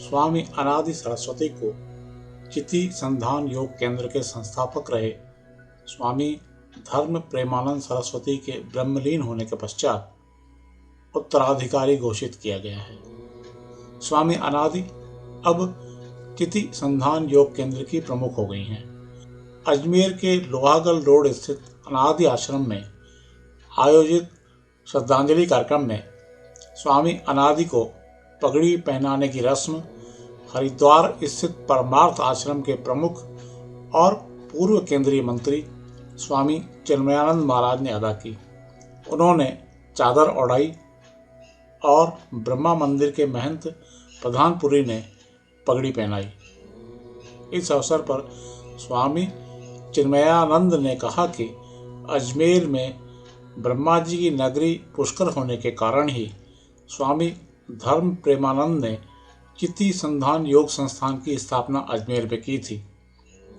स्वामी अनादि सरस्वती को चिति संधान योग केंद्र के संस्थापक रहे स्वामी धर्म प्रेमानंद सरस्वती के ब्रह्मलीन होने के पश्चात उत्तराधिकारी घोषित किया गया है। स्वामी अनादि अब चिति संधान योग केंद्र की प्रमुख हो गई हैं। अजमेर के लोहागल रोड स्थित अनादि आश्रम में आयोजित श्रद्धांजलि कार्यक्रम में स्वामी अनादि को पगड़ी पहनाने की रस्म हरिद्वार स्थित परमार्थ आश्रम के प्रमुख और पूर्व केंद्रीय मंत्री स्वामी चिन्मयानंद महाराज ने अदा की। उन्होंने चादर ओढ़ाई और ब्रह्मा मंदिर के महंत प्रधानपुरी ने पगड़ी पहनाई। इस अवसर पर स्वामी चिन्मयानंद ने कहा कि अजमेर में ब्रह्मा जी की नगरी पुष्कर होने के कारण ही स्वामी धर्म प्रेमानंद ने चिति संधान योग संस्थान की स्थापना अजमेर में की थी।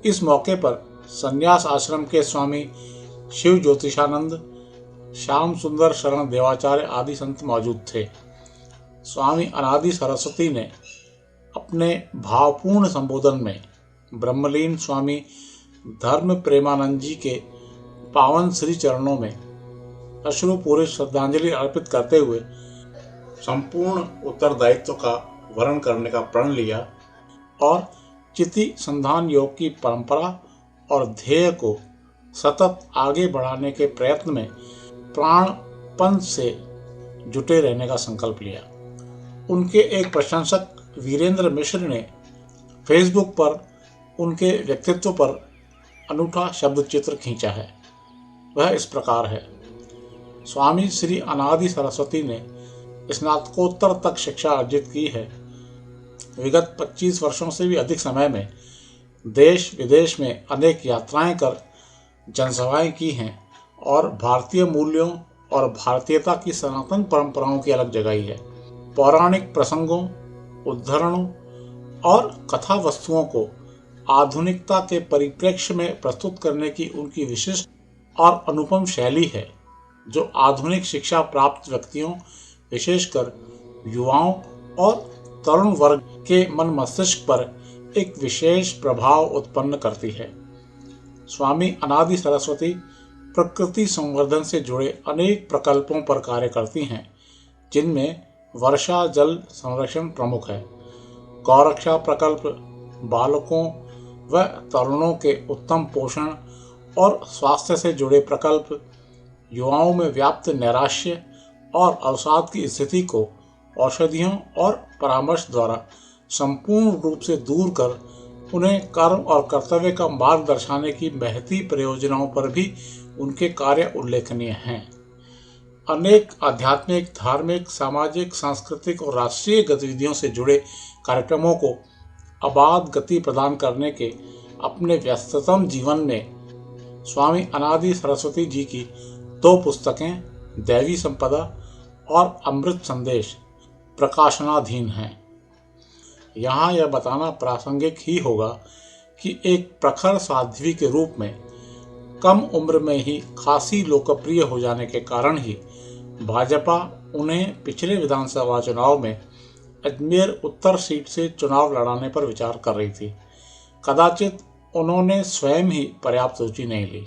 इस मौके पर संन्यास आश्रम के स्वामी शिव ज्योतिषानंद, श्याम सुंदर शरण देवाचार्य आदि संत मौजूद थे। स्वामी अनादि सरस्वती ने अपने भावपूर्ण संबोधन में ब्रह्मलीन स्वामी धर्म प्रेमानंद जी के पावन श्री चरणों में अश्रुपूरित श्रद्धांजलि अर्पित करते हुए संपूर्ण उत्तरदायित्व का वरण करने का प्रण लिया और चिति संधान योग की परंपरा और ध्येय को सतत आगे बढ़ाने के प्रयत्न में प्राणपण से जुटे रहने का संकल्प लिया। उनके एक प्रशंसक वीरेंद्र मिश्र ने फेसबुक पर उनके व्यक्तित्व पर अनूठा शब्द चित्र खींचा है। वह इस प्रकार है। स्वामी श्री अनादि सरस्वती ने स्नातकोत्तर तक शिक्षा अर्जित की है। विगत 25 वर्षों से भी अधिक समय में देश विदेश में अनेक यात्राएं कर जनसभाएं की हैं और भारतीय मूल्यों और भारतीयता की सनातन परंपराओं की अलग जगाई है। पौराणिक प्रसंगों, उद्धरणों और कथा वस्तुओं को आधुनिकता के परिप्रेक्ष्य में प्रस्तुत करने की उनकी विशिष्ट और अनुपम शैली है, जो आधुनिक शिक्षा प्राप्त व्यक्तियों, विशेषकर युवाओं और तरुण वर्ग के मन मस्तिष्क पर एक विशेष प्रभाव उत्पन्न करती है। स्वामी अनादि सरस्वती प्रकृति संवर्धन से जुड़े अनेक प्रकल्पों पर कार्य करती हैं, जिनमें वर्षा जल संरक्षण प्रमुख है। गौरक्षा प्रकल्प बालकों व तरुणों के उत्तम पोषण और स्वास्थ्य से जुड़े प्रकल्प युवाओं में व्याप्त नैराश्य और अवसाद की स्थिति को औषधियों और परामर्श द्वारा संपूर्ण रूप से दूर कर उन्हें कर्म और कर्तव्य का मार्ग दर्शाने की महती परियोजनाओं पर भी उनके कार्य उल्लेखनीय हैं। अनेक आध्यात्मिक, धार्मिक, सामाजिक, सांस्कृतिक और राष्ट्रीय गतिविधियों से जुड़े कार्यक्रमों को अबाध गति प्रदान करने के अपने व्यस्ततम जीवन में स्वामी अनादि सरस्वती जी की 2 पुस्तकें दैवी संपदा और अमृत संदेश प्रकाशनाधीन हैं। यहाँ यह बताना प्रासंगिक ही होगा कि एक प्रखर साध्वी के रूप में कम उम्र में ही खासी लोकप्रिय हो जाने के कारण ही भाजपा उन्हें पिछले विधानसभा चुनाव में अजमेर उत्तर सीट से चुनाव लड़ाने पर विचार कर रही थी। कदाचित उन्होंने स्वयं ही पर्याप्त रुचि नहीं ली।